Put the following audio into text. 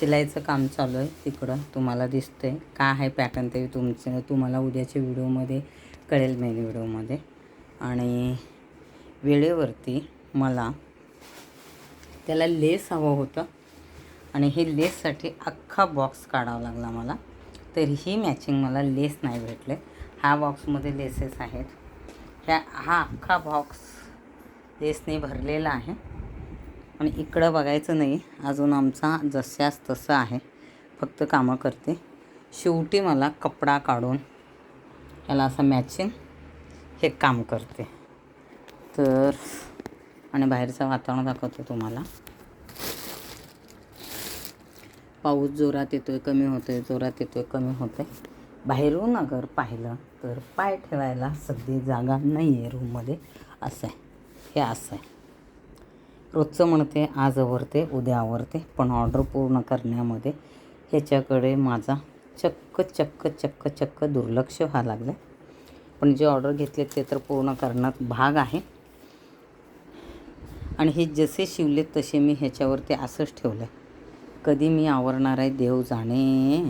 शिलाईचं काम चालू आहे तिकडं तुम्हाला दिसतंय. काय आहे पॅटर्न ते तुम्हाला उद्याच्या व्हिडिओमध्ये कळेल, मेन व्हिडिओमध्ये. आणि वेळेवरती मला त्याला लेस हवं होतं आणि हे लेससाठी अख्खा बॉक्स काढावा लागला मला. तरीही मॅचिंग मला लेस नाही भेटले. ह्या बॉक्समध्ये लेसेस आहेत. हा अख्खा बॉक्स लेसने भरलेला आहे. आणि इकडं बघायचं नाही, अजून आमचा जशास तसं आहे, फक्त कामं करते. शेवटी मला कपडा काढून याला असं मॅचिंग हे काम करते. तर आणि बाहेरचं वातावरण दाखवते तुम्हाला. पाऊस जोरात येतोय, कमी होतोय, जोरात येतोय, कमी होतोय. बाहेरून अगर पाहिलं तर पाय ठेवायला सगळी जागा नाही आहे रूममध्ये. असं आहे, हे असं आहे. रोजचं म्हणते आज आवरते, उद्या आवरते, पण ऑर्डर पूर्ण करण्यामध्ये ह्याच्याकडे माझा चक्क दुर्लक्ष व्हायला लागलं. पण जे ऑर्डर घेतले ते तर पूर्ण करण्यात भाग आहे. आणि हे जसे शिवलेत तसे मी ह्याच्यावरती असंच ठेवलं आहे. कधी मी आवरणार आहे देव जाणे.